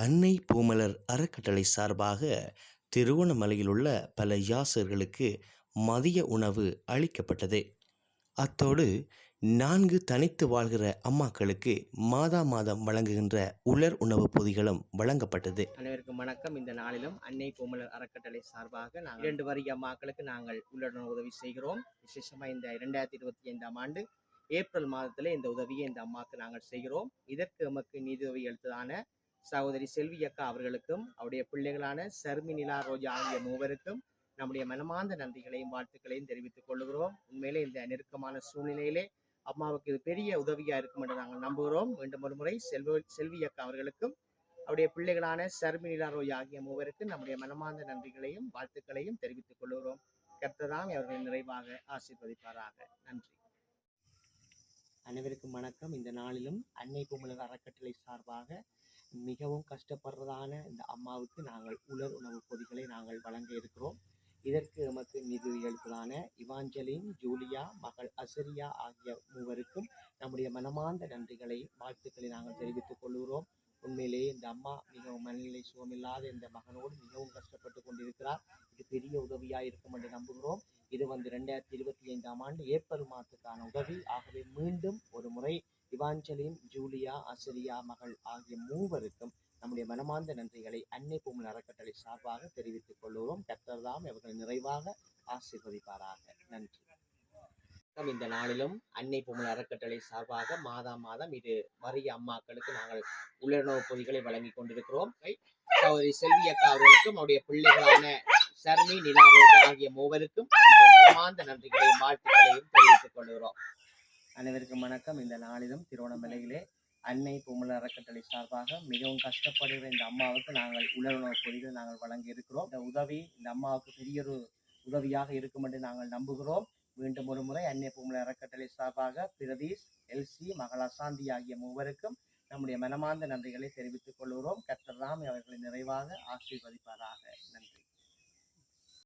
அன்னை பூமலர் அறக்கட்டளை சார்பாக திருவண்ணாமலையில் உள்ள பல யாசர்களுக்கு மதிய உணவு அளிக்கப்பட்டது. அத்தோடு 4 தனித்து வாழ்கிற அம்மாக்களுக்கு மாதம் வழங்குகின்ற உலர் உணவு பொதிகளும் வழங்கப்பட்டது. அனைவருக்கும் வணக்கம். இந்த நாளிலும் அன்னை பூமலர் அறக்கட்டளை சார்பாக 2 வரி அம்மாக்களுக்கு நாங்கள் உள்ளுணர்வு உதவி செய்கிறோம். விசேஷமாக இந்த 2025ஆம் ஆண்டு ஏப்ரல் மாதத்தில் இந்த உதவியை இந்த அம்மாவுக்கு நாங்கள் செய்கிறோம். இதற்கு எமக்கு நிதியுதவி அளித்ததான சகோதரி செல்வி அக்கா அவர்களுக்கும் அவருடைய பிள்ளைகளான சர்மி, நிலா, ரோஜா ஆகிய மூவருக்கும் நம்முடைய மனமார்ந்த நன்றிகளையும் வாழ்த்துக்களையும் தெரிவித்துக் கொள்கிறோம். உண்மையிலே இந்த நெருக்கமான சூழ்நிலையிலே அம்மாவுக்கு இது பெரிய உதவியா இருக்கும் என்று நாங்கள் நம்புகிறோம். மீண்டும் ஒரு முறை செல்வி அக்கா அவர்களுக்கும் அவருடைய பிள்ளைகளான சர்மி, நிலா, ரோஜா ஆகிய மூவருக்கு நம்முடைய மனமார்ந்த நன்றிகளையும் வாழ்த்துக்களையும் தெரிவித்துக் கொள்கிறோம். கர்த்தர் அவர்களை நிறைவாக ஆசீர்வதிப்பாராக. நன்றி. அனைவருக்கும் வணக்கம். இந்த நாளிலும் அன்னை பூமலர் அறக்கட்டளை சார்பாக மிகவும் கஷ்டப்படுறதான இந்த அம்மாவுக்கு நாங்கள் உலர் உணவு பொதிகளை நாங்கள் வழங்க இருக்கிறோம். இதற்கு எமக்கு நிதி அளித்ததான இவாஞ்சலின், ஜூலியா, மகள் அசரியா ஆகிய மூவருக்கும் நம்முடைய மனமார்ந்த நன்றிகளை வாழ்த்துக்களை நாங்கள் தெரிவித்துக் கொள்கிறோம். உண்மையிலேயே இந்த அம்மா மிகவும் மனநிலை சுகமில்லாத இந்த மகனோடு மிகவும் கஷ்டப்பட்டு கொண்டிருக்கிறார். இது பெரிய உதவியாக இருக்கும் என்று நம்புகிறோம். இது 2025ஆம் ஆண்டு ஏப்ரல் மாதத்துக்கான உதவி. ஆகவே மீண்டும் ஒரு முறை இவாஞ்சலின், ஜூலியா, அசரியா மகள் ஆகிய மூவருக்கும் நம்முடைய மனமார்ந்த நன்றிகளை அன்னை பூமலர் அறக்கட்டளை சார்பாக தெரிவித்துக் கொள்கிறோம். கர்த்தர் அவர்களை நிறைவாக ஆசீர்வதிப்பாராக. நன்றி. இந்த நாளிலும் அன்னை பூமலர் அறக்கட்டளை சார்பாக மாதம் இது வறிய அம்மாக்களுக்கு நாங்கள் உலர்ணவு பொதிகளை வழங்கி கொண்டிருக்கிறோம். சகோதரி செல்வி அக்கா அவர்களுக்கும் அவருடைய பிள்ளைகளான சர்மி, நிலா, ரோஜா ஆகிய மூவருக்கும் மனமார்ந்த நன்றிகளையும் வாழ்த்துக்களையும் தெரிவித்துக் கொள்கிறோம். அனைவருக்கும் வணக்கம். இந்த நாளிலும் திருவண்ணாமலையிலே அன்னை பூமலர் அறக்கட்டளை சார்பாக மிகவும் கஷ்டப்படுகிற இந்த அம்மாவுக்கு நாங்கள் உலர்ணவு பொதிகள் நாங்கள் வழங்கி இருக்கிறோம். இந்த உதவி இந்த அம்மாவுக்கு பெரிய ஒரு உதவியாக இருக்கும் என்று நாங்கள் நம்புகிறோம். மீண்டும் ஒரு முறை அன்னை பூமலர் அறக்கட்டளை சார்பாக பிரதீஷ், எல்சி, மகள் அசாந்தி ஆகிய மூவருக்கும் நம்முடைய மனமார்ந்த நன்றிகளை தெரிவித்துக் கொள்கிறோம். கர்த்தர் அவர்களை நிறைவாக ஆசீர்வதிப்பாராக. நன்றி.